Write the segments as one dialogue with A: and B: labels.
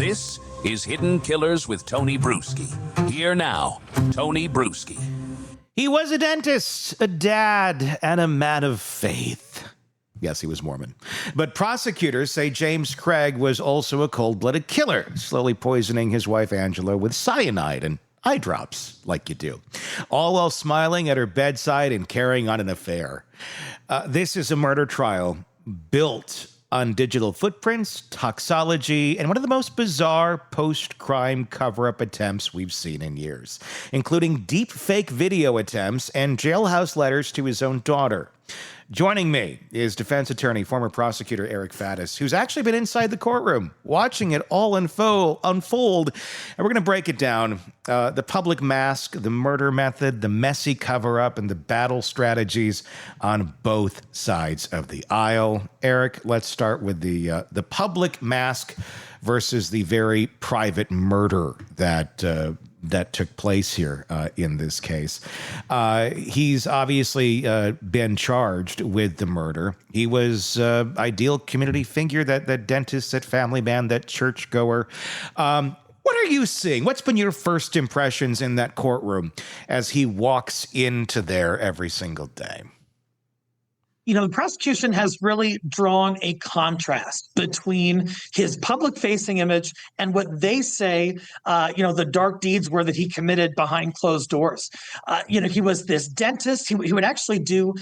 A: This is Hidden Killers with Tony Bruschi. Here now, Tony Bruschi.
B: He was a dentist, a dad, and a man of faith. Yes, he was Mormon. But prosecutors say James Craig was also a cold-blooded killer, slowly poisoning his wife Angela with cyanide and eye drops, like you do, all while smiling at her bedside and carrying on an affair. This is a murder trial built on digital footprints, toxology, and one of the most bizarre post-crime cover-up attempts we've seen in years, including deep fake video attempts and jailhouse letters to his own daughter. Joining me is defense attorney, former prosecutor Eric Faddis, who's actually been inside the courtroom, watching it all unfold. And we're going to break it down. The public mask, the murder method, the messy cover-up, and the battle strategies on both sides of the aisle. Eric, let's start with the public mask versus the very private murder that took place here in this case. He's obviously been charged with the murder. He was ideal community figure, that dentist, that family man, that churchgoer. What are you seeing? What's been your first impressions in that courtroom as he walks into there every single day?
C: You know, the prosecution has really drawn a contrast between his public-facing image and what they say, the dark deeds were that he committed behind closed doors. He was this dentist. He would actually do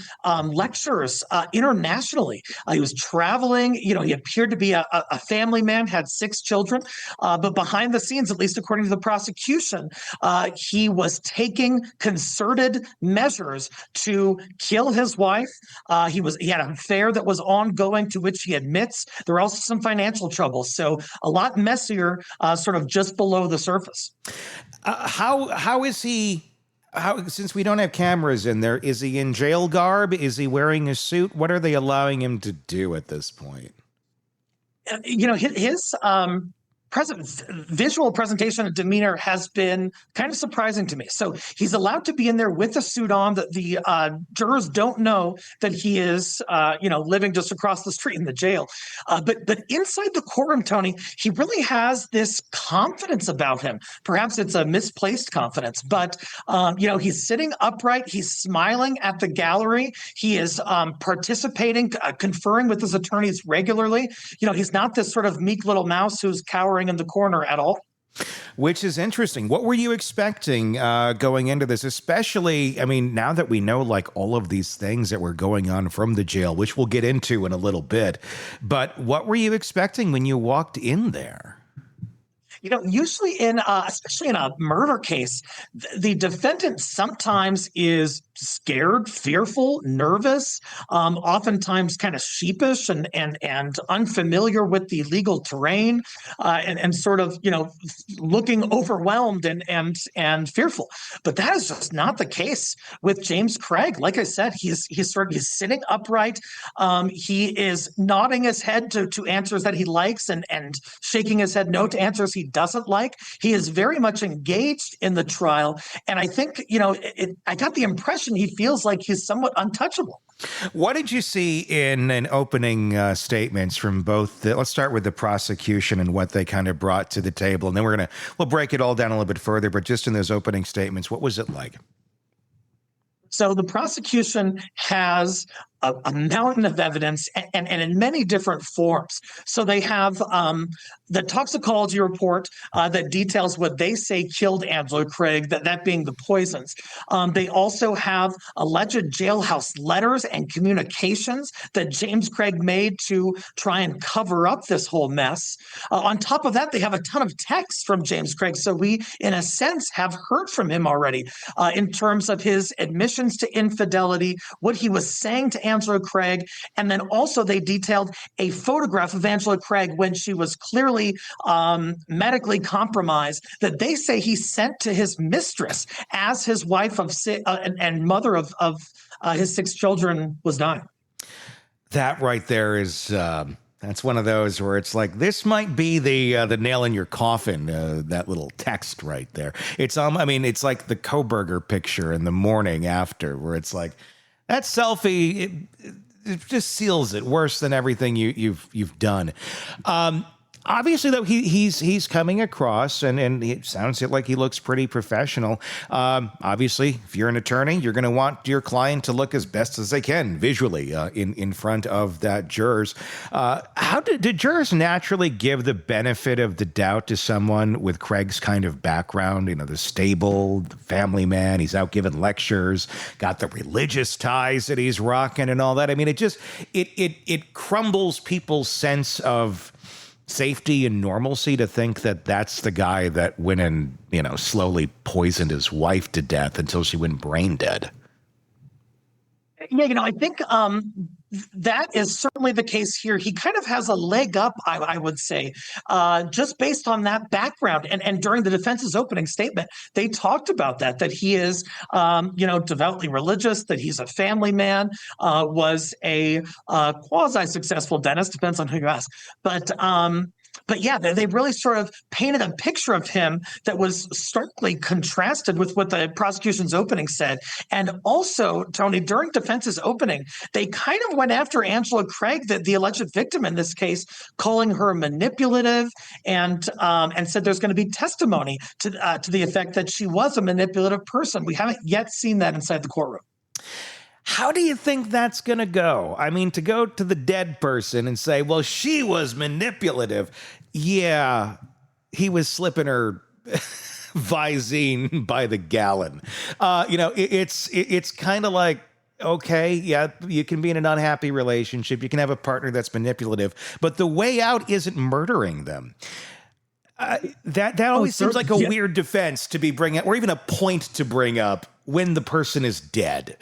C: lectures internationally. He was traveling. He appeared to be a family man, had 6 children. But behind the scenes, at least according to the prosecution, he was taking concerted measures to kill his wife. He had an affair that was ongoing, to which he admits. There were also some financial troubles, so a lot messier, sort of just below the surface.
B: How is he? Since we don't have cameras in there, is he in jail garb? Is he wearing a suit? What are they allowing him to do at this point?
C: His visual presentation and demeanor has been kind of surprising to me. So he's allowed to be in there with a suit on. That the jurors don't know that he is, living just across the street in the jail. But inside the courtroom, Tony, he really has this confidence about him. Perhaps it's a misplaced confidence, but he's sitting upright. He's smiling at the gallery. He is participating, conferring with his attorneys regularly. He's not this sort of meek little mouse who's cowering in the corner at all.
B: Which is interesting. What were you expecting going into this? Especially, now that we know all of these things that were going on from the jail, which we'll get into in a little bit. But what were you expecting when you walked in there?
C: Usually especially in a murder case, the defendant sometimes is scared, fearful, nervous, oftentimes kind of sheepish and unfamiliar with the legal terrain, and sort of, looking overwhelmed and fearful. But that is just not the case with James Craig. Like I said, he's sitting upright. He is nodding his head to answers that he likes and shaking his head no to answers he doesn't like. He is very much engaged in the trial. And I think, I got the impression he feels like he's somewhat untouchable.
B: What did you see in an opening statements from both? Let's start with the prosecution and what they kind of brought to the table. And then we'll break it all down a little bit further. But just in those opening statements, what was it like?
C: So the prosecution has a mountain of evidence and in many different forms. So they have the toxicology report that details what they say killed Angela Craig, that being the poisons. They also have alleged jailhouse letters and communications that James Craig made to try and cover up this whole mess. On top of that, they have a ton of texts from James Craig. So we, in a sense, have heard from him already in terms of his admissions to infidelity, what he was saying to Angela Craig, and then also they detailed a photograph of Angela Craig when she was clearly medically compromised that they say he sent to his mistress as his wife and mother of his 6 children was dying.
B: That right there is that's one of those where it's like, this might be the nail in your coffin, that little text right there. It's it's like the Koberger picture in the morning after, where it's like, that selfie, it just seals it worse than everything you've done. Obviously, though, he's coming across, and it sounds like he looks pretty professional. Obviously, if you're an attorney, you're going to want your client to look as best as they can visually in front of that jurors. How did jurors naturally give the benefit of the doubt to someone with Craig's kind of background? You know, the stable the family man. He's out giving lectures, got the religious ties that he's rocking, and all that. I mean, it crumbles people's sense of safety and normalcy to think that that's the guy that went and, slowly poisoned his wife to death until she went brain dead.
C: Yeah, I think that is certainly the case here. He kind of has a leg up, I would say, just based on that background. And during the defense's opening statement, they talked about that he is, devoutly religious, that he's a family man, was a quasi-successful dentist, depends on who you ask. But yeah, they really sort of painted a picture of him that was starkly contrasted with what the prosecution's opening said. And also, Tony, during defense's opening, they kind of went after Angela Craig, the alleged victim in this case, calling her manipulative and said there's going to be testimony to the effect that she was a manipulative person. We haven't yet seen that inside the courtroom.
B: How do you think that's going to go? I mean, to go to the dead person and say, well, she was manipulative. Yeah, he was slipping her Visine by the gallon. It's kind of like, okay, yeah, you can be in an unhappy relationship. You can have a partner that's manipulative, but the way out isn't murdering them. That always seems like a weird defense to be bringing up, or even a point to bring up when the person is dead.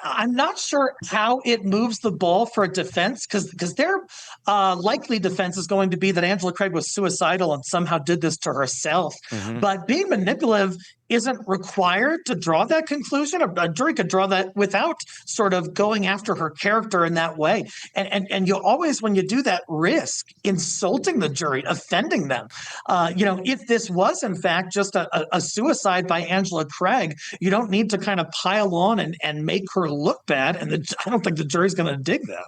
C: I'm not sure how it moves the ball for a defense because their likely defense is going to be that Angela Craig was suicidal and somehow did this to herself. Mm-hmm. But being manipulative isn't required to draw that conclusion. A jury could draw that without sort of going after her character in that way. And you always, when you do that, risk insulting the jury, offending them. If this was, in fact, just a suicide by Angela Craig, you don't need to kind of pile on and make her look bad. And I don't think the jury's going to dig that.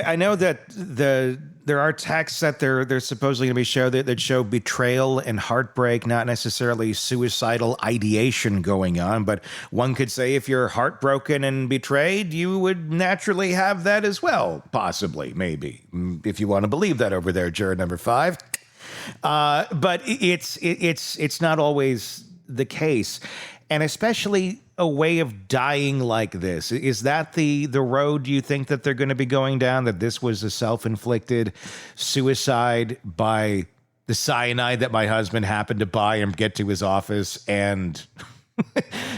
B: I know that there are texts that they're supposedly going to be show that show betrayal and heartbreak, not necessarily suicidal ideation going on. But one could say if you're heartbroken and betrayed, you would naturally have that as well, possibly, maybe, if you want to believe that over there, juror number 5. But it's not always the case. And especially a way of dying like this. Is that the road you think that they're going to be going down, that this was a self-inflicted suicide by the cyanide that my husband happened to buy and get to his office and,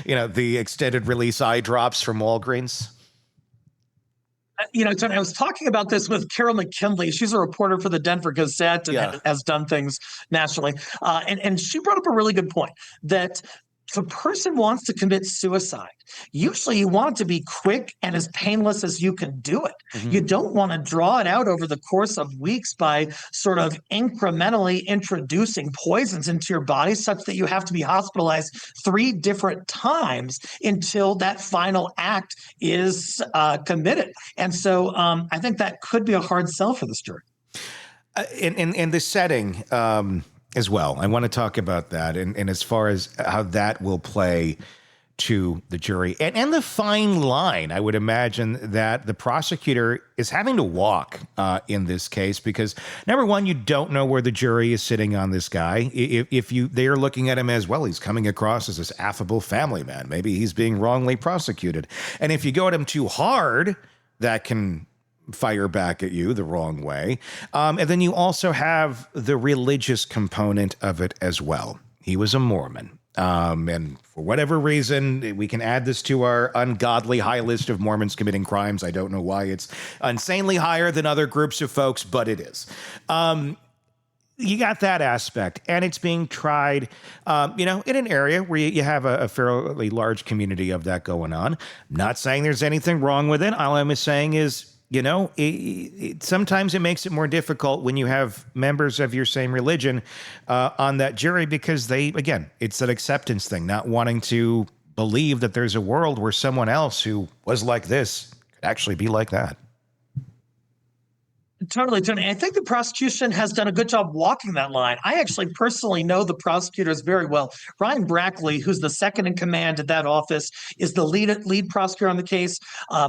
B: the extended release eye drops from Walgreens?
C: Tony, I was talking about this with Carol McKinley. She's a reporter for the Denver Gazette and has done things nationally. And she brought up a really good point that if a person wants to commit suicide, usually you want it to be quick and as painless as you can do it. Mm-hmm. You don't want to draw it out over the course of weeks by sort of incrementally introducing poisons into your body such that you have to be hospitalized 3 different times until that final act is committed. And so I think that could be a hard sell for this jury.
B: In the setting, as well, I want to talk about that and as far as how that will play to the jury and the fine line, I would imagine that the prosecutor is having to walk in this case because, number one, you don't know where the jury is sitting on this guy. If they are looking at him as, well, he's coming across as this affable family man. Maybe he's being wrongly prosecuted. And if you go at him too hard, that can fire back at you the wrong way. And then you also have the religious component of it as well. He was a Mormon. And for whatever reason, we can add this to our ungodly high list of Mormons committing crimes. I don't know why it's insanely higher than other groups of folks, but it is. You got that aspect, and it's being tried, in an area where you have a fairly large community of that going on. I'm not saying there's anything wrong with it. All I'm saying is, sometimes it makes it more difficult when you have members of your same religion on that jury because it's an acceptance thing, not wanting to believe that there's a world where someone else who was like this could actually be like that.
C: Totally, Tony. I think the prosecution has done a good job walking that line. I actually personally know the prosecutors very well. Ryan Brackley, who's the second in command at that office, is the lead prosecutor on the case.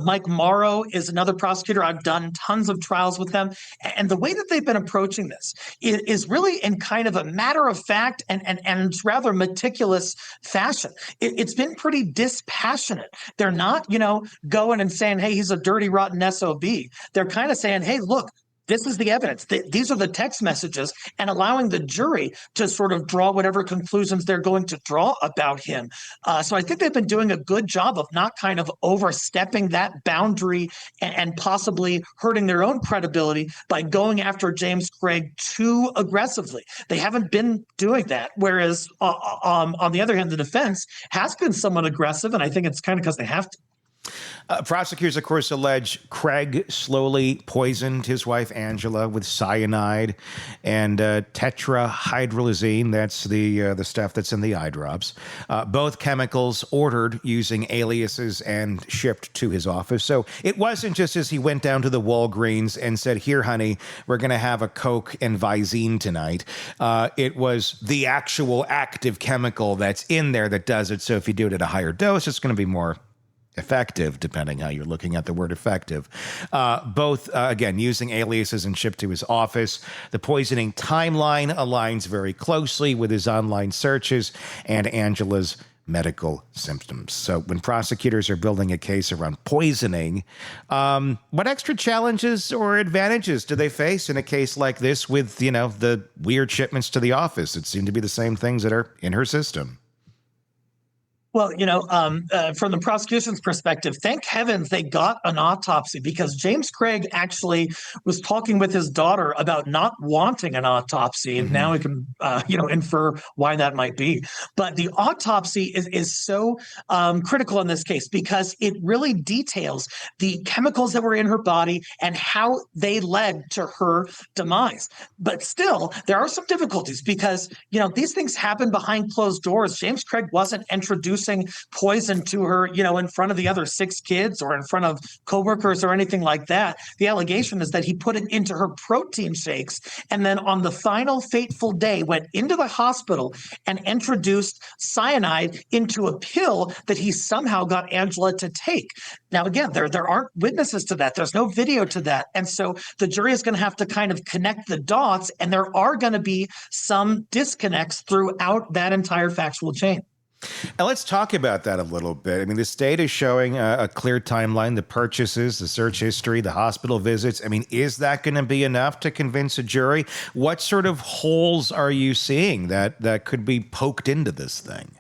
C: Mike Morrow is another prosecutor. I've done tons of trials with them. And the way that they've been approaching this is really in kind of a matter of fact and rather meticulous fashion. It's been pretty dispassionate. They're not, going and saying, hey, he's a dirty, rotten SOB. They're kind of saying, hey, look, this is the evidence. These are the text messages, and allowing the jury to sort of draw whatever conclusions they're going to draw about him. So I think they've been doing a good job of not kind of overstepping that boundary and possibly hurting their own credibility by going after James Craig too aggressively. They haven't been doing that. Whereas on the other hand, the defense has been somewhat aggressive, and I think it's kind of because they have to.
B: Prosecutors, of course, allege Craig slowly poisoned his wife, Angela, with cyanide and tetrahydrozoline. That's the stuff that's in the eye drops. Both chemicals ordered using aliases and shipped to his office. So it wasn't just as he went down to the Walgreens and said, here, honey, we're going to have a Coke and Visine tonight. It was the actual active chemical that's in there that does it. So if you do it at a higher dose, it's going to be more effective, depending how you're looking at the word effective. Both, again, using aliases and shipped to his office. The poisoning timeline aligns very closely with his online searches and Angela's medical symptoms. So when prosecutors are building a case around poisoning, what extra challenges or advantages do they face in a case like this with, the weird shipments to the office that seem to be the same things that are in her system?
C: Well, from the prosecution's perspective, thank heavens they got an autopsy, because James Craig actually was talking with his daughter about not wanting an autopsy. And now we can, infer why that might be. But the autopsy is so critical in this case because it really details the chemicals that were in her body and how they led to her demise. But still, there are some difficulties because, these things happen behind closed doors. James Craig wasn't introducing poison to her, in front of the other 6 kids or in front of coworkers or anything like that. The allegation is that he put it into her protein shakes and then on the final fateful day went into the hospital and introduced cyanide into a pill that he somehow got Angela to take. Now, again, there aren't witnesses to that. There's no video to that. And so the jury is going to have to kind of connect the dots, and there are going to be some disconnects throughout that entire factual chain.
B: Now, let's talk about that a little bit. I mean, this data is showing a clear timeline, the purchases, the search history, the hospital visits. I mean, is that going to be enough to convince a jury? What sort of holes are you seeing that could be poked into this thing?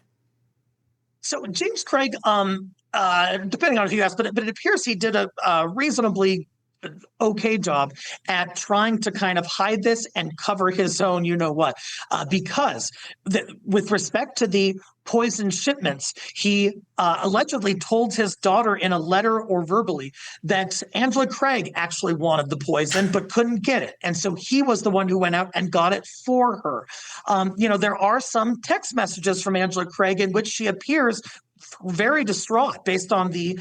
C: So James Craig, depending on who you ask, but it appears he did a reasonably okay job at trying to kind of hide this and cover his own because with respect to the poison shipments, he allegedly told his daughter in a letter or verbally that Angela Craig actually wanted the poison but couldn't get it. And so he was the one who went out and got it for her. There are some text messages from Angela Craig in which she appears very distraught based on the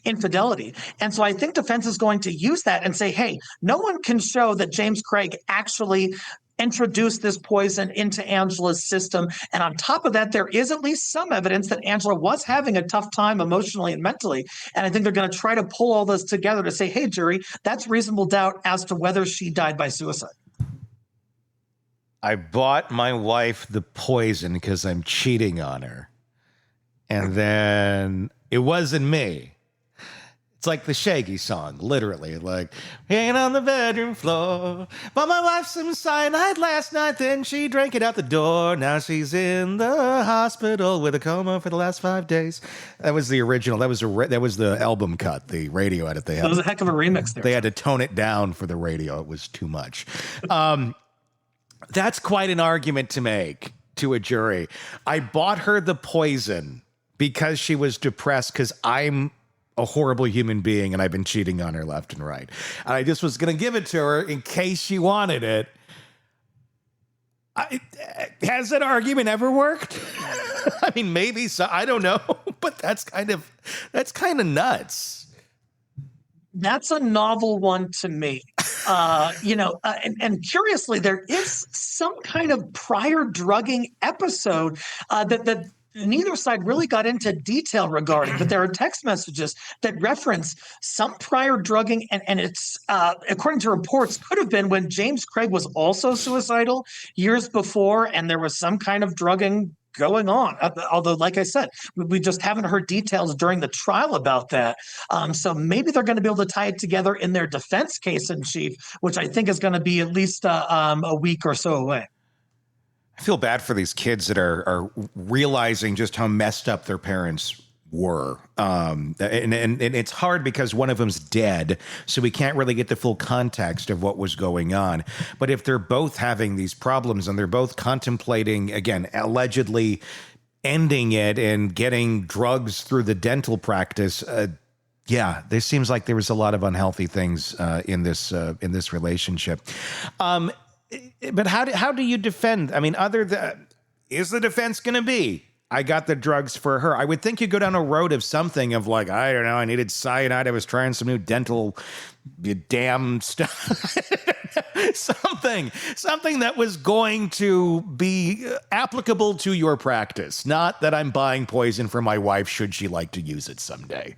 C: infidelity. And so I think defense is going to use that and say, hey, no one can show that James Craig actually introduced this poison into Angela's system. And on top of that, there is at least some evidence that Angela was having a tough time emotionally and mentally. And I think they're going to try to pull all this together to say, hey, jury, that's reasonable doubt as to whether she died by suicide.
B: I bought my wife the poison because I'm cheating on her. And then it wasn't me. It's like the Shaggy song, literally. Like, hanging on the bedroom floor. Bought my wife some cyanide last night, then she drank it out the door. Now she's in the hospital with a coma for the last 5 days. That was the original. That was the album cut, the radio edit they had.
C: That was a heck of a remix there.
B: They had to tone it down for the radio. It was too much. That's quite an argument to make to a jury. I bought her the poison because she was depressed because I'm a horrible human being and I've been cheating on her left and right. And I just was going to give it to her in case she wanted it. Has that argument ever worked? I mean, maybe so. I don't know, but that's kind of nuts.
C: That's a novel one to me. And curiously, there is some kind of prior drugging episode that neither side really got into detail regarding, but there are text messages that reference some prior drugging, and it's according to reports, could have been when James Craig was also suicidal years before, and there was some kind of drugging going on. Although, like I said, we just haven't heard details during the trial about that. So maybe they're going to be able to tie it together in their defense case in chief, which I think is going to be at least a week or so away.
B: I feel bad for these kids that are realizing just how messed up their parents were. And it's hard because one of them's dead, so we can't really get the full context of what was going on. But if they're both having these problems and they're both contemplating, again, allegedly ending it and getting drugs through the dental practice, there seems like there was a lot of unhealthy things in this relationship. But how do you defend? I mean, is the defense going to be, I got the drugs for her? I would think you go down a road of something of like, I don't know, I needed cyanide. I was trying some new dental damn stuff. something that was going to be applicable to your practice. Not that I'm buying poison for my wife should she like to use it someday.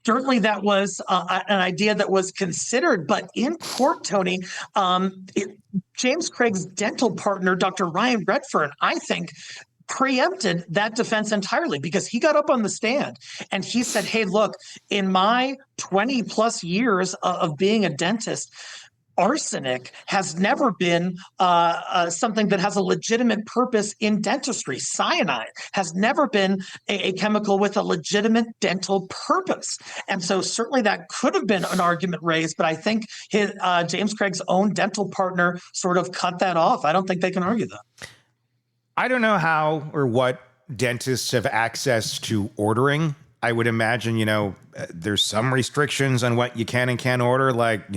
C: Certainly that was an idea that was considered, but in court, Tony, James Craig's dental partner, Dr. Ryan Redfern, I think, preempted that defense entirely because he got up on the stand and he said, hey, look, in my 20 plus years of being a dentist, arsenic has never been something that has a legitimate purpose in dentistry. Cyanide has never been a chemical with a legitimate dental purpose. And so certainly that could have been an argument raised, but I think James Craig's own dental partner sort of cut that off. I don't think they can argue that.
B: I don't know how or what dentists have access to ordering. I would imagine, there's some restrictions on what you can and can't order, like,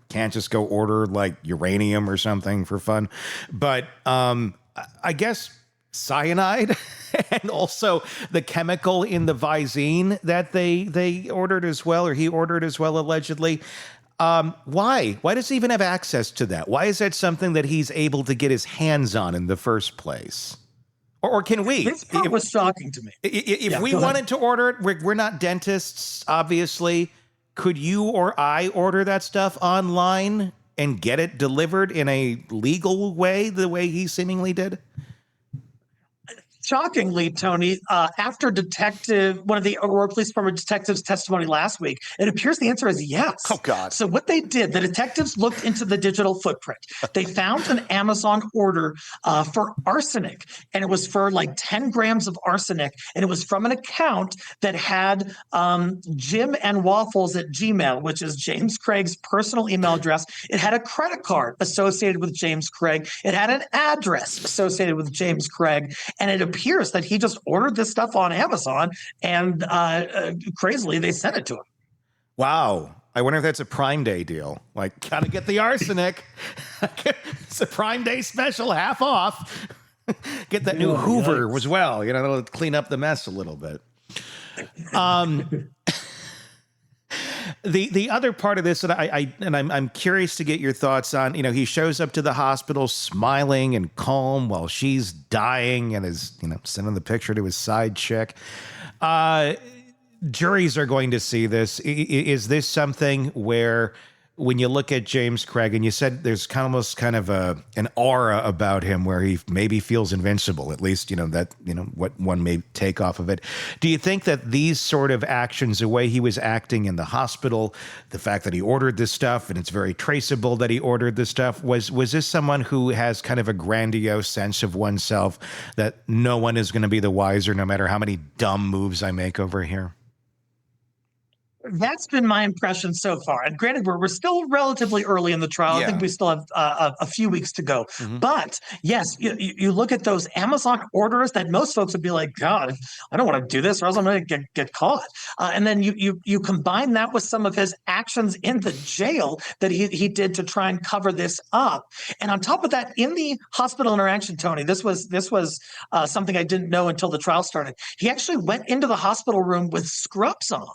B: can't just go order like uranium or something for fun. But I guess cyanide and also the chemical in the Visine that they ordered as well, or he ordered as well, allegedly. Why? Why does he even have access to that? Why is that something that he's able to get his hands on in the first place? Or can we?
C: This part was shocking to me.
B: If we wanted to order it, we're not dentists, obviously. Could you or I order that stuff online and get it delivered in a legal way, the way he seemingly did?
C: Shockingly, Tony, after one of the Aurora Police Department detectives' testimony last week, it appears the answer is yes.
B: Oh, God.
C: So what they did, the detectives looked into the digital footprint. They found an Amazon order for arsenic, and it was for like 10 grams of arsenic, and it was from an account that had jimandwaffles@gmail, which is James Craig's personal email address. It had a credit card associated with James Craig. It had an address associated with James Craig, and it appears that he just ordered this stuff on Amazon and crazily they sent it to him.
B: Wow. I wonder if that's a Prime Day deal. Like, gotta get the arsenic. It's a Prime Day special, half off. Get that new Hoover as well. That'll clean up the mess a little bit. The other part of this that I'm curious to get your thoughts on, he shows up to the hospital smiling and calm while she's dying and is, sending the picture to his side chick. Juries are going to see this. Is this something where when you look at James Craig, and you said there's almost kind of an aura about him where he maybe feels invincible, at least, what one may take off of it. Do you think that these sort of actions, the way he was acting in the hospital, the fact that he ordered this stuff, and it's very traceable that he ordered this stuff, was this someone who has kind of a grandiose sense of oneself that no one is going to be the wiser no matter how many dumb moves I make over here?
C: That's been my impression so far. And granted, we're still relatively early in the trial.
B: Yeah.
C: I think we still have a few weeks to go. Mm-hmm. But yes, you look at those Amazon orders that most folks would be like, God, I don't want to do this or else I'm going to get caught. And then you combine that with some of his actions in the jail that he did to try and cover this up. And on top of that, in the hospital interaction, Tony, this was something I didn't know until the trial started. He actually went into the hospital room with scrubs on.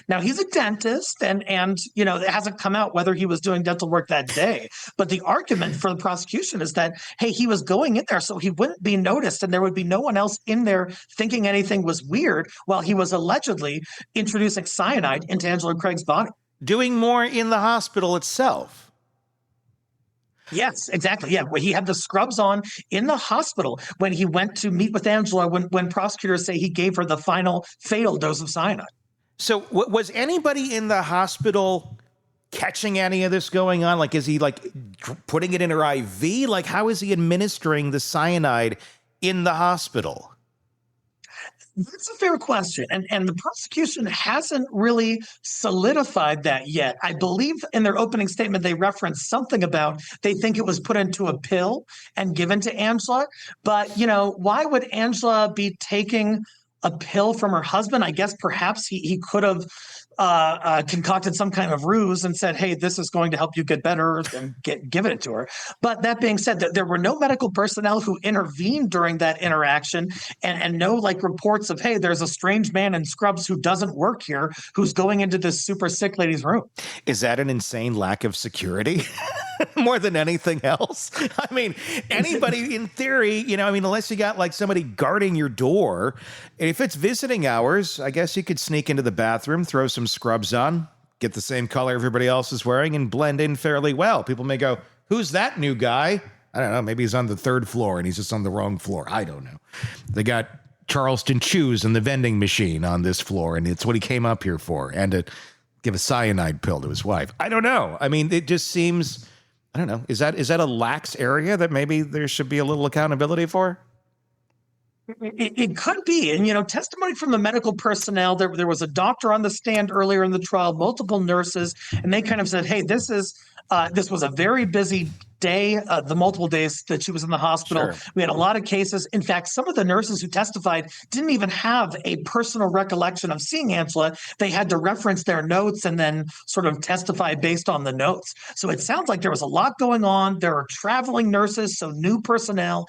C: Now he's a dentist, and it hasn't come out whether he was doing dental work that day. But the argument for the prosecution is that, hey, he was going in there so he wouldn't be noticed, and there would be no one else in there thinking anything was weird while he was allegedly introducing cyanide into Angela Craig's body.
B: Doing more in the hospital itself.
C: Yes, exactly. Yeah, he had the scrubs on in the hospital when he went to meet with Angela when prosecutors say he gave her the final fatal dose of cyanide.
B: So was anybody in the hospital catching any of this going on? Like, is he like putting it in her IV? Like, how is he administering the cyanide in the hospital?
C: That's a fair question. And the prosecution hasn't really solidified that yet. I believe in their opening statement, they referenced something about they think it was put into a pill and given to Angela. But, why would Angela be taking a pill from her husband? I guess perhaps he could have concocted some kind of ruse and said, hey, this is going to help you get better, and given it to her. But that being said, there were no medical personnel who intervened during that interaction, and no reports of, hey, there's a strange man in scrubs who doesn't work here who's going into this super sick lady's room.
B: Is that an insane lack of security? More than anything else? I mean, anybody in theory, unless you got somebody guarding your door, if it's visiting hours, I guess you could sneak into the bathroom, throw some scrubs on, get the same color everybody else is wearing, and blend in fairly well. People may go, who's that new guy? I don't know. Maybe he's on the third floor and he's just on the wrong floor. I don't know. They got Charleston Chews in the vending machine on this floor, and it's what he came up here for, and to give a cyanide pill to his wife. I don't know. I mean, it just seems... I don't know. Is that a lax area that maybe there should be a little accountability for?
C: It could be. And, testimony from the medical personnel, there was a doctor on the stand earlier in the trial, multiple nurses, and they kind of said, hey, this was a very busy day, the multiple days that she was in the hospital. Sure. We had a lot of cases. In fact, some of the nurses who testified didn't even have a personal recollection of seeing Angela. They had to reference their notes and then sort of testify based on the notes. So it sounds like there was a lot going on. There are traveling nurses, so new personnel.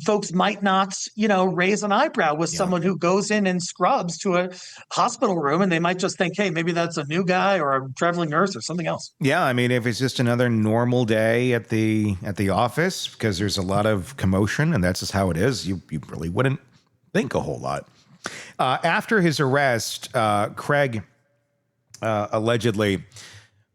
C: Folks might not, raise an eyebrow with someone who goes in scrubs to a hospital room, and they might just think, hey, maybe that's a new guy or a traveling nurse or something else.
B: Yeah, I mean, if it's just another normal day at the office, because there's a lot of commotion and that's just how it is, you really wouldn't think a whole lot. After his arrest, Craig allegedly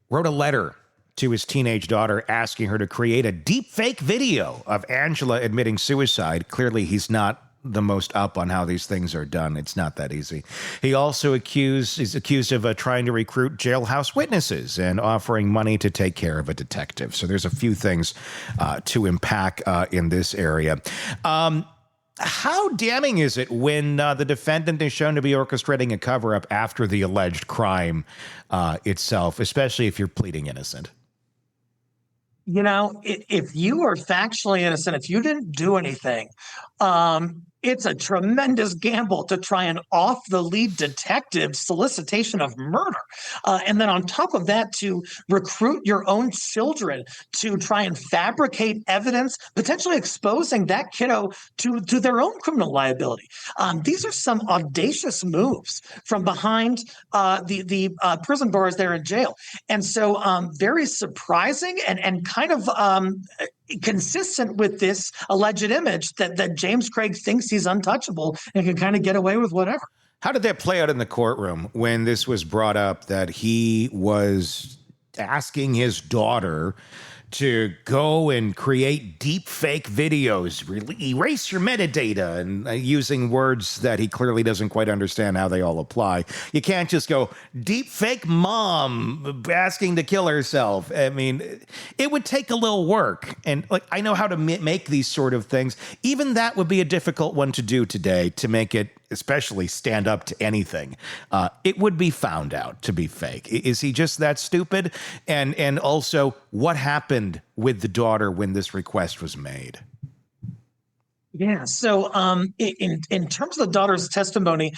B: wrote a letter to his teenage daughter asking her to create a deep fake video of Angela admitting suicide. Clearly, he's not the most up on how these things are done. It's not that easy. He also is accused of trying to recruit jailhouse witnesses and offering money to take care of a detective. So there's a few things to unpack in this area. How damning is it when the defendant is shown to be orchestrating a cover-up after the alleged crime itself, especially if you're pleading innocent?
C: If you are factually innocent, if you didn't do anything, it's a tremendous gamble to try and off the lead detective solicitation of murder. And then on top of that, to recruit your own children to try and fabricate evidence, potentially exposing that kiddo to their own criminal liability. These are some audacious moves from behind the prison bars there in jail. And so very surprising and kind of consistent with this alleged image that James Craig thinks he's untouchable and can kind of get away with whatever.
B: How did that play out in the courtroom when this was brought up that he was asking his daughter to go and create deep fake videos, erase your metadata, and using words that he clearly doesn't quite understand how they all apply? You can't just go, deep fake mom asking to kill herself. I mean, it would take a little work. And I know how to make these sort of things. Even that would be a difficult one to do today, to make it especially stand up to anything. It would be found out to be fake. Is he just that stupid? And also, what happened with the daughter when this request was made?
C: Yeah. So in terms of the daughter's testimony,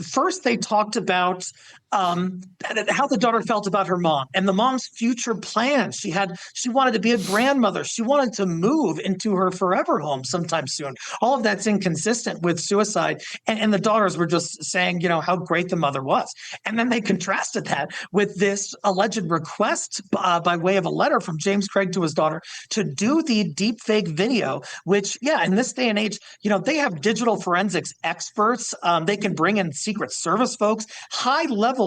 C: First they talked about how the daughter felt about her mom and the mom's future plans. She wanted to be a grandmother. She wanted to move into her forever home sometime soon. All of that's inconsistent with suicide. And the daughters were just saying, how great the mother was. And then they contrasted that with this alleged request by way of a letter from James Craig to his daughter to do the deep fake video, which, in this day and age, they have digital forensics experts. They can bring in Secret Service folks, high level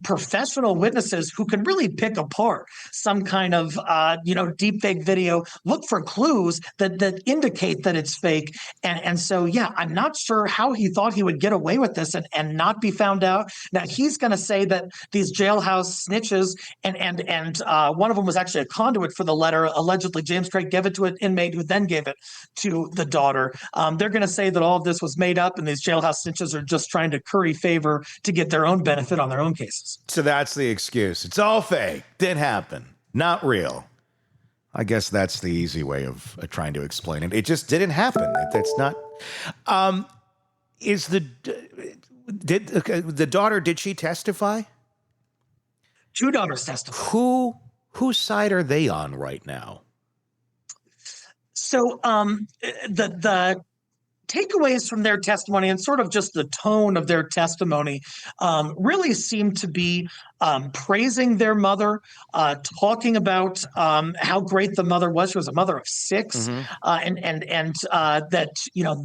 C: professional witnesses who can really pick apart some kind of deep fake video, look for clues that indicate that it's fake. And so I'm not sure how he thought he would get away with this and not be found out. Now he's going to say that these jailhouse snitches and one of them was actually a conduit for the letter. Allegedly, James Craig gave it to an inmate who then gave it to the daughter. They're going to say that all of this was made up and these jailhouse snitches are just trying to curry favor to get their own benefit on their own cases.
B: So that's the excuse. It's all fake. Didn't happen. Not real. I guess that's the easy way of trying to explain it. It just didn't happen. That's not. The daughter? Did she testify?
C: Two daughters testified.
B: Whose side are they on right now?
C: So the takeaways from their testimony and sort of just the tone of their testimony really seemed to be praising their mother, talking about how great the mother was. She was a mother of 6, and that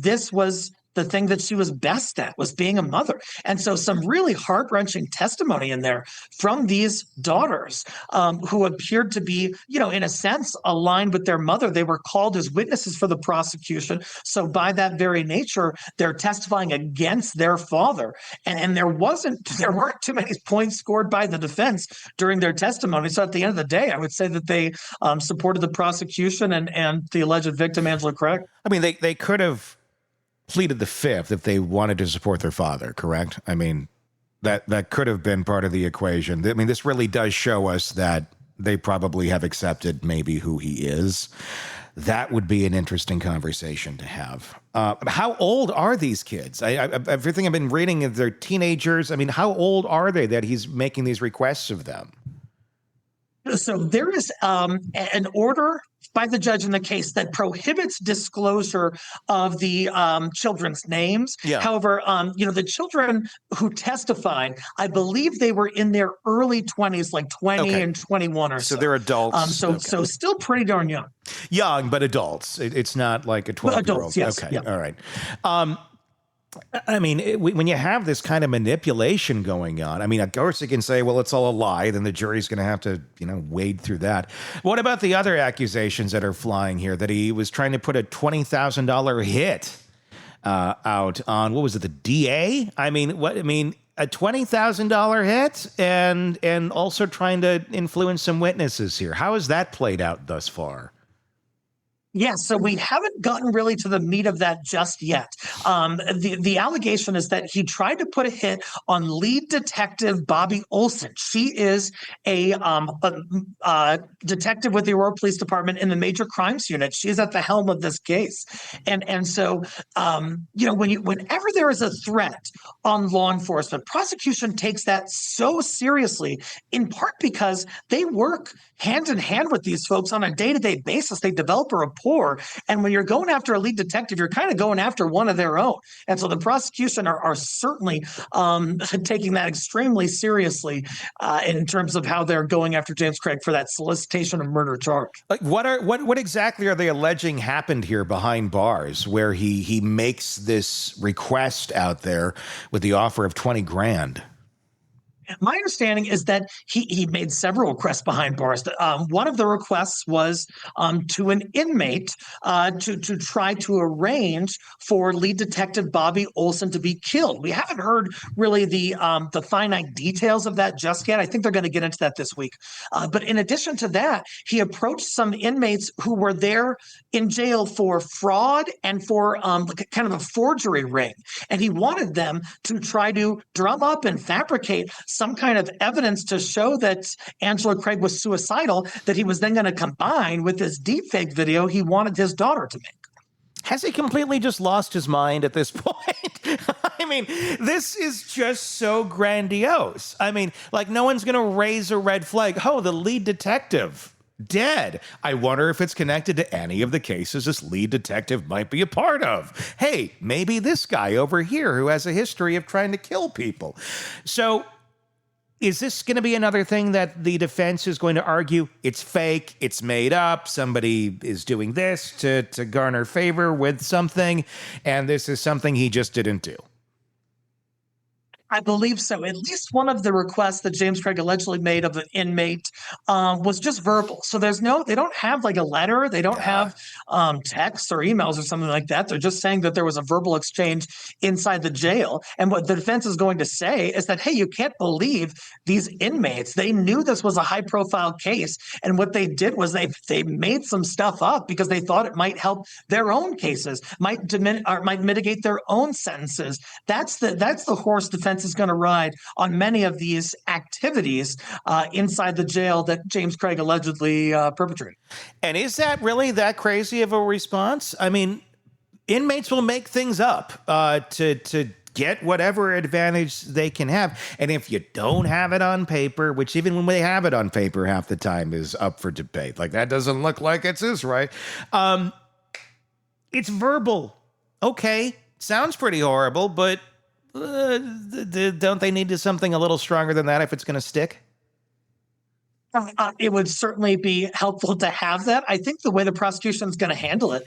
C: this was the thing that she was best at, was being a mother. And so some really heart-wrenching testimony in there from these daughters who appeared to be, in a sense, aligned with their mother. They were called as witnesses for the prosecution. So by that very nature, they're testifying against their father. And there weren't too many points scored by the defense during their testimony. So at the end of the day, I would say that they supported the prosecution and the alleged victim, Angela Craig.
B: I mean, they could have pleaded the fifth if they wanted to support their father, correct? I mean, that could have been part of the equation. I mean, this really does show us that they probably have accepted maybe who he is. That would be an interesting conversation to have. How old are these kids? Everything I've been reading is they're teenagers. I mean, how old are they that he's making these requests of them?
C: So there is an order by the judge in the case that prohibits disclosure of the children's names. Yeah. However, the children who testified, I believe they were in their early 20s, like 20 and 21 or so.
B: So they're adults.
C: So still pretty darn young.
B: Young, but adults. It's not like a 12-year-old.
C: Adults, yes.
B: Okay,
C: yeah.
B: All right. I mean, when you have this kind of manipulation going on, I mean, of course you can say, well, it's all a lie. Then the jury's going to have to, wade through that. What about the other accusations that are flying here? That he was trying to put a $20,000 hit out on, what was it, the DA? I mean, a $20,000 hit and also trying to influence some witnesses here. How has that played out thus far?
C: Yeah, so we haven't gotten really to the meat of that just yet. The allegation is that he tried to put a hit on lead detective Bobby Olson. She is a detective with the Aurora Police Department in the Major Crimes Unit. She is at the helm of this case, and so whenever there is a threat on law enforcement, prosecution takes that so seriously. In part because they work hand in hand with these folks on a day-to-day basis. They develop a rapport. And when you're going after a lead detective, you're kind of going after one of their own. And so the prosecution are certainly taking that extremely seriously in terms of how they're going after James Craig for that solicitation of murder charge.
B: Like what exactly are they alleging happened here behind bars where he makes this request out there with the offer of $20,000?
C: My understanding is that he made several requests behind bars. One of the requests was to an inmate to try to arrange for lead detective Bobby Olson to be killed. We haven't heard really the finite details of that just yet. I think they're going to get into that this week. But in addition to that, he approached some inmates who were there in jail for fraud and for kind of a forgery ring. And he wanted them to try to drum up and fabricate some kind of evidence to show that Angela Craig was suicidal that he was then going to combine with this deepfake video he wanted his daughter to make.
B: Has he completely just lost his mind at this point? I mean, this is just so grandiose. I mean, like, no one's going to raise a red flag. Oh, the lead detective dead. I wonder if it's connected to any of the cases this lead detective might be a part of. Hey, maybe this guy over here who has a history of trying to kill people. So is this going to be another thing that the defense is going to argue? It's fake, it's made up, somebody is doing this to garner favor with something, and this is something he just didn't do.
C: I believe so. At least one of the requests that James Craig allegedly made of an inmate was just verbal. So they don't have like a letter. They don't have texts or emails or something like that. They're just saying that there was a verbal exchange inside the jail. And what the defense is going to say is that, hey, you can't believe these inmates. They knew this was a high profile case. And what they did was they made some stuff up because they thought it might help their own cases, might mitigate their own sentences. That's the horse defense is going to ride on many of these activities inside the jail that James Craig allegedly perpetrated.
B: And is that really that crazy of a response? I mean, inmates will make things up to get whatever advantage they can have. And if you don't have it on paper, which even when they have it on paper half the time is up for debate, like that doesn't look like it's this, right? It's verbal. Okay, sounds pretty horrible, but don't they need something a little stronger than that if it's going to stick?
C: It would certainly be helpful to have that. I think the way the prosecution is going to handle it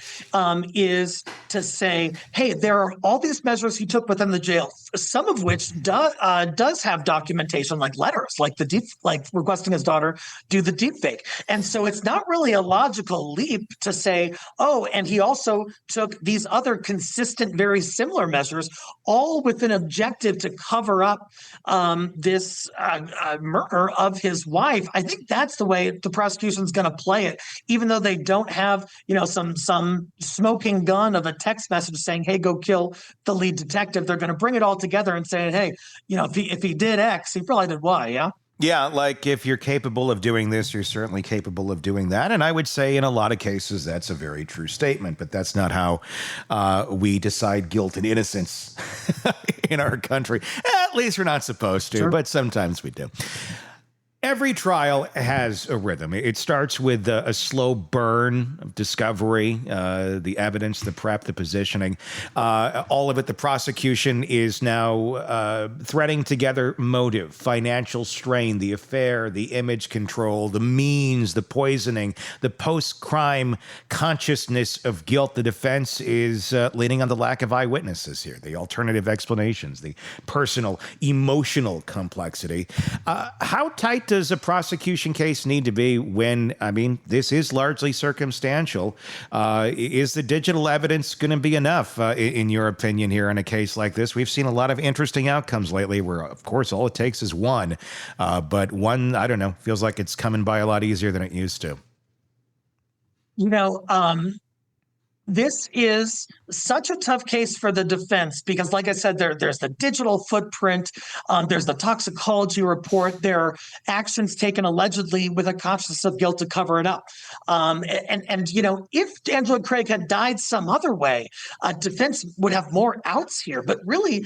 C: is to say, hey, there are all these measures he took within the jail, some of which does have documentation, like letters, like like requesting his daughter do the deep fake. And so it's not really a logical leap to say, oh, and he also took these other consistent, very similar measures, all with an objective to cover up this murder of his wife. I think that's the way the prosecution's going to play it, even though they don't have, some smoking gun of a text message saying, hey, go kill the lead detective. They're going to bring it all together and say, hey, if he did X, he probably did Y, yeah?
B: Yeah, like if you're capable of doing this, you're certainly capable of doing that. And I would say in a lot of cases, that's a very true statement, but that's not how we decide guilt and innocence in our country. At least we're not supposed to, but sometimes we do. Every trial has a rhythm. It starts with a slow burn of discovery, the evidence, the prep, the positioning. All of it, the prosecution is now threading together motive, financial strain, the affair, the image control, the means, the poisoning, the post-crime consciousness of guilt. The defense is leaning on the lack of eyewitnesses here, the alternative explanations, the personal, emotional complexity. How tight does a prosecution case need to be when, this is largely circumstantial? Is the digital evidence going to be enough, in your opinion, here in a case like this? We've seen a lot of interesting outcomes lately where, of course, all it takes is one. But one, I don't know, feels like it's coming by a lot easier than it used to.
C: This is such a tough case for the defense because, like I said, there's the digital footprint, there's the toxicology report, there are actions taken allegedly with a consciousness of guilt to cover it up. If Angela Craig had died some other way, defense would have more outs here. But really,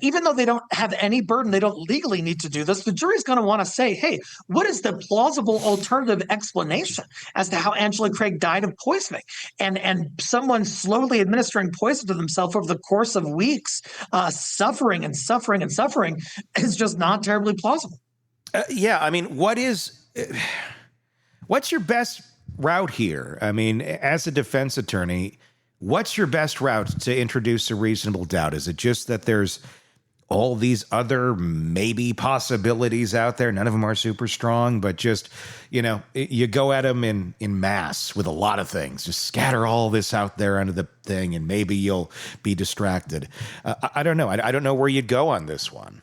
C: even though they don't have any burden, they don't legally need to do this, the jury's going to want to say, hey, what is the plausible alternative explanation as to how Angela Craig died of poisoning? And someone slowly administering poison to themselves over the course of weeks, suffering and suffering and suffering, is just not terribly plausible.
B: What's your best route here? As a defense attorney, what's your best route to introduce a reasonable doubt? Is it just that there's all these other maybe possibilities out there? None of them are super strong, but just, you go at them in mass with a lot of things. Just scatter all this out there under the thing, and maybe you'll be distracted. I don't know. I don't know where you'd go on this one.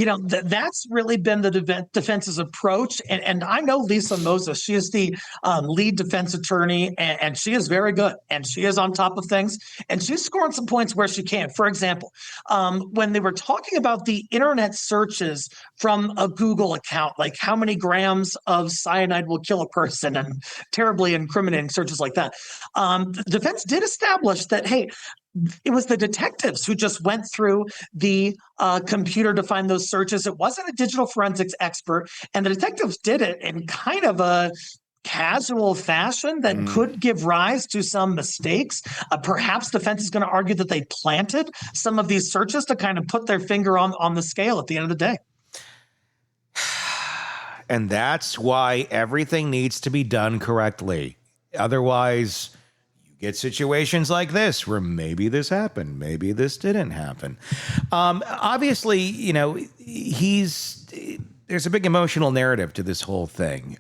C: that's really been the defense's approach. And I know Lisa Moses. She is the lead defense attorney, and she is very good, and she is on top of things, and she's scoring some points where she can. For example, when they were talking about the internet searches from a Google account, like how many grams of cyanide will kill a person, and terribly incriminating searches like that, the defense did establish that, hey, it was the detectives who just went through the computer to find those searches. It wasn't a digital forensics expert, and the detectives did it in kind of a casual fashion that could give rise to some mistakes. Perhaps defense is going to argue that they planted some of these searches to kind of put their finger on the scale at the end of the day.
B: And that's why everything needs to be done correctly. Otherwise, you get situations like this where maybe this happened, maybe this didn't happen. Obviously, there's a big emotional narrative to this whole thing.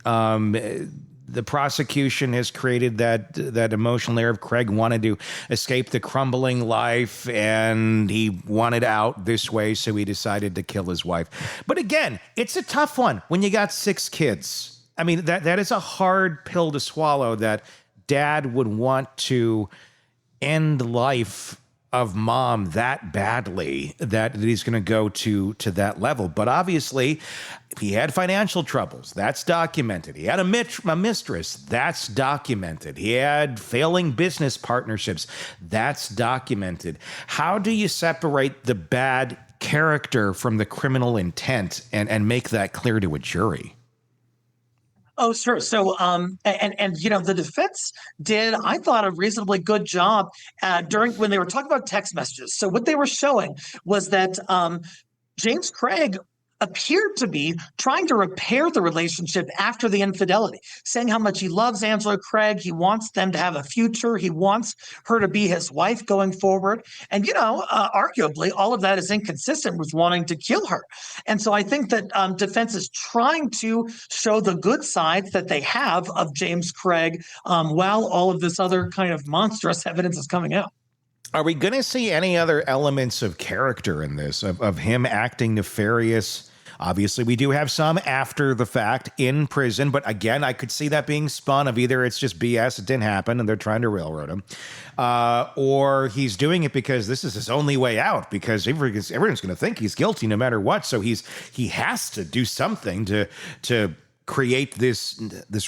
B: The prosecution has created that emotional narrative. Craig wanted to escape the crumbling life, and he wanted out this way, so he decided to kill his wife. But again, it's a tough one when you got 6 kids. I mean, that is a hard pill to swallow, that dad would want to end life of mom that badly, that he's going to go to that level. But obviously, he had financial troubles. That's documented. He had a mistress. That's documented. He had failing business partnerships. That's documented. How do you separate the bad character from the criminal intent and make that clear to a jury?
C: Oh, sure. So, the defense did, I thought, a reasonably good job when they were talking about text messages. So what they were showing was that James Craig appeared to be trying to repair the relationship after the infidelity, saying how much he loves Angela Craig. He wants them to have a future. He wants her to be his wife going forward. And, arguably, all of that is inconsistent with wanting to kill her. And so I think that defense is trying to show the good side that they have of James Craig while all of this other kind of monstrous evidence is coming out.
B: Are we going to see any other elements of character in this, of him acting nefarious? Obviously, we do have some after the fact in prison, but again, I could see that being spun of either it's just BS, it didn't happen, and they're trying to railroad him, or he's doing it because this is his only way out, because everyone's going to think he's guilty no matter what, so he has to do something to create this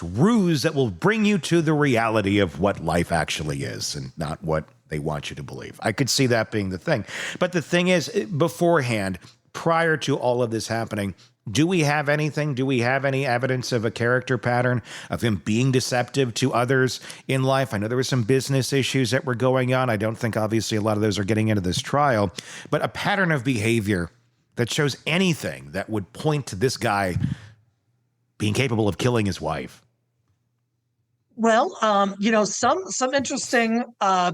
B: ruse that will bring you to the reality of what life actually is and not what they want you to believe. I could see that being the thing. But the thing is, beforehand, prior to all of this happening, do we have anything? Do we have any evidence of a character pattern of him being deceptive to others in life? I know there were some business issues that were going on. I don't think, obviously, a lot of those are getting into this trial. But a pattern of behavior that shows anything that would point to this guy being capable of killing his wife.
C: Well, some interesting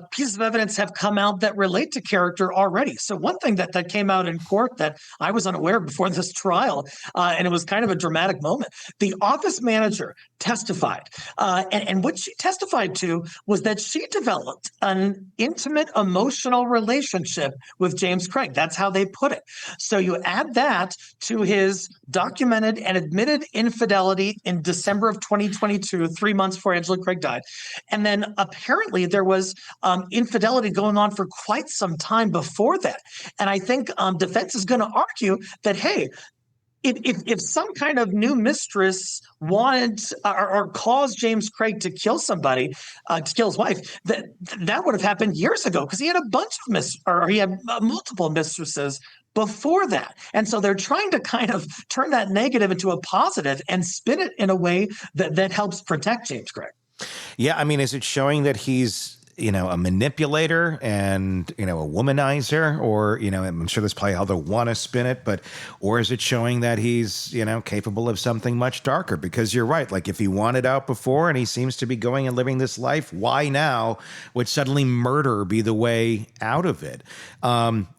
C: pieces of evidence have come out that relate to character already. So one thing that came out in court that I was unaware before this trial, and it was kind of a dramatic moment. The office manager testified, and what she testified to was that she developed an intimate emotional relationship with James Craig. That's how they put it. So you add that to his documented and admitted infidelity in December of 2022, 3 months before Angela Craig died. And then apparently there was infidelity going on for quite some time before that. And I think defense is going to argue that, hey, if some kind of new mistress wanted or caused James Craig to kill somebody, to kill his wife, that would have happened years ago, because he had a bunch of he had multiple mistresses before that. And so they're trying to kind of turn that negative into a positive and spin it in a way that helps protect James Craig.
B: Yeah, I mean, is it showing that he's, a manipulator and, a womanizer, or, I'm sure that's probably how they want to spin it, or is it showing that he's, capable of something much darker? Because you're right. Like, if he wanted out before and he seems to be going and living this life, why now would suddenly murder be the way out of it?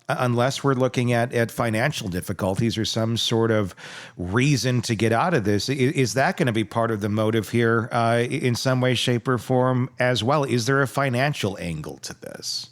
B: Unless we're looking at financial difficulties or some sort of reason to get out of this. Is that going to be part of the motive here in some way, shape, or form as well? Is there a financial angle to this?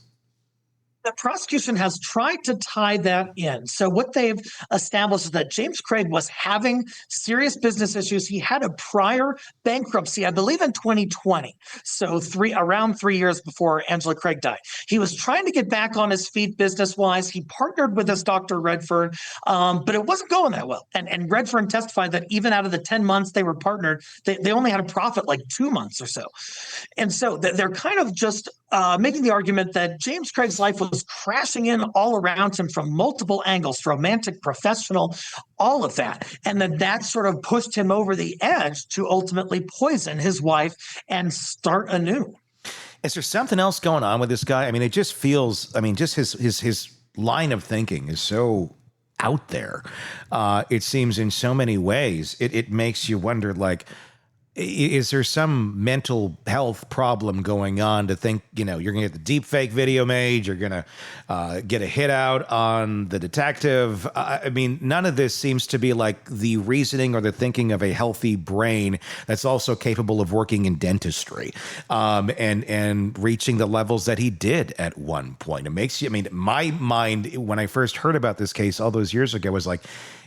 C: The prosecution has tried to tie that in. So what they've established is that James Craig was having serious business issues. He had a prior bankruptcy, I believe in 2020. So around 3 years before Angela Craig died. He was trying to get back on his feet business-wise. He partnered with his Dr. Redfern, but it wasn't going that well. And Redfern testified that even out of the 10 months they were partnered, they only had a profit like 2 months or so. And so they're kind of just making the argument that James Craig's life was crashing in all around him from multiple angles, romantic, professional, all of that. And that sort of pushed him over the edge to ultimately poison his wife and start anew.
B: Is there something else going on with this guy? I mean, it just feels, I mean, just his line of thinking is so out there. It seems in so many ways, it makes you wonder, like, is there some mental health problem going on to think, you're going to get the deep fake video made, you're going to get a hit out on the detective? I mean, none of this seems to be like the reasoning or the thinking of a healthy brain that's also capable of working in dentistry and reaching the levels that he did at one point. It makes you, I mean, my mind, when I first heard about this case all those years ago, was like,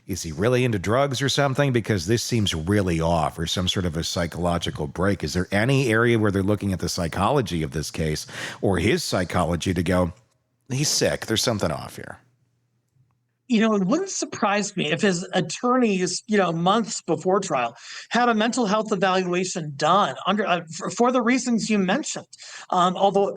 B: is he really into drugs or something? Because this seems really off, or some sort of a psychological break. Is there any area where they're looking at the psychology of this case or his psychology to go, he's sick, there's something off here?
C: It wouldn't surprise me if his attorneys, months before trial, had a mental health evaluation done for the reasons you mentioned. Although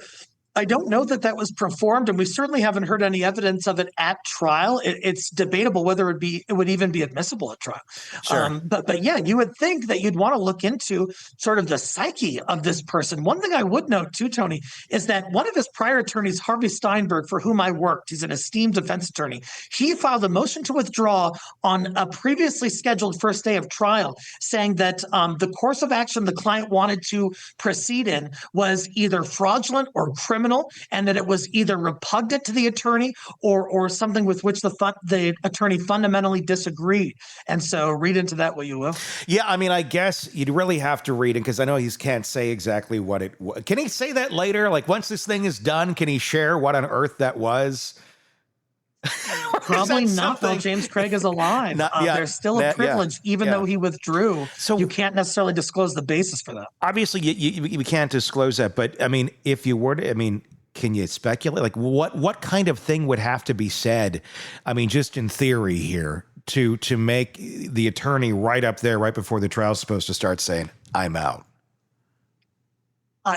C: I don't know that was performed, and we certainly haven't heard any evidence of it at trial. It's debatable whether it would even be admissible at trial.
B: Sure.
C: But yeah, you would think that you'd want to look into sort of the psyche of this person. One thing I would note too, Tony, is that one of his prior attorneys, Harvey Steinberg, for whom I worked, he's an esteemed defense attorney, he filed a motion to withdraw on a previously scheduled first day of trial, saying that the course of action the client wanted to proceed in was either fraudulent or criminal, and that it was either repugnant to the attorney or something with which the attorney fundamentally disagreed. And so read into that what you will.
B: Yeah, I mean, I guess you'd really have to read it, because I know he can't say exactly what it was. Can he say that later? Like, once this thing is done, can he share what on earth that was?
C: Probably not, though. James Craig is alive. There's still a privilege, even though he withdrew. So you can't necessarily disclose the basis for that.
B: Obviously, you can't disclose that. But I mean, if you were to, I mean, can you speculate? Like, what kind of thing would have to be said? I mean, just in theory here, to make the attorney right up there, right before the trial's supposed to start, saying, "I'm out."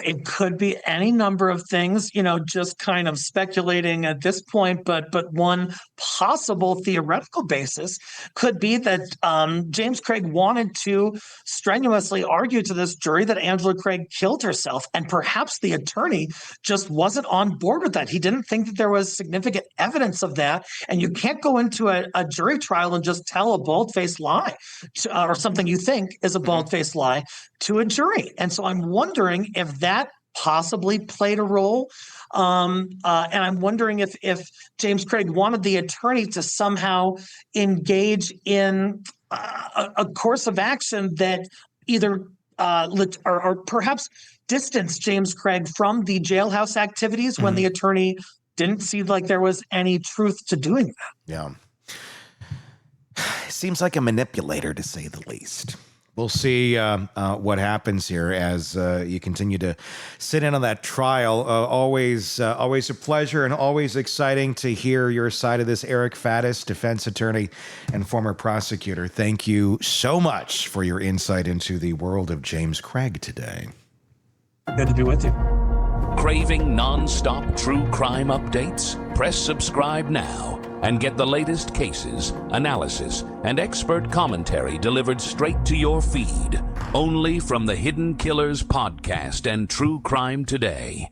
C: It could be any number of things, just kind of speculating at this point. But one possible theoretical basis could be that James Craig wanted to strenuously argue to this jury that Angela Craig killed herself. And perhaps the attorney just wasn't on board with that. He didn't think that there was significant evidence of that. And you can't go into a jury trial and just tell a bald-faced lie or something you think is a bald-faced lie to a jury. And so I'm wondering if that possibly played a role. And I'm wondering if James Craig wanted the attorney to somehow engage in a course of action that either or perhaps distance James Craig from the jailhouse activities when the attorney didn't see like there was any truth to doing that.
B: Yeah. Seems like a manipulator, to say the least. We'll see what happens here as you continue to sit in on that trial. Always a pleasure and always exciting to hear your side of this. Eric Faddis, defense attorney and former prosecutor. Thank you so much for your insight into the world of James Craig today.
C: Good to be with you.
A: Craving non-stop true crime updates? Press subscribe now and get the latest cases, analysis, and expert commentary delivered straight to your feed. Only from the Hidden Killers podcast and True Crime Today.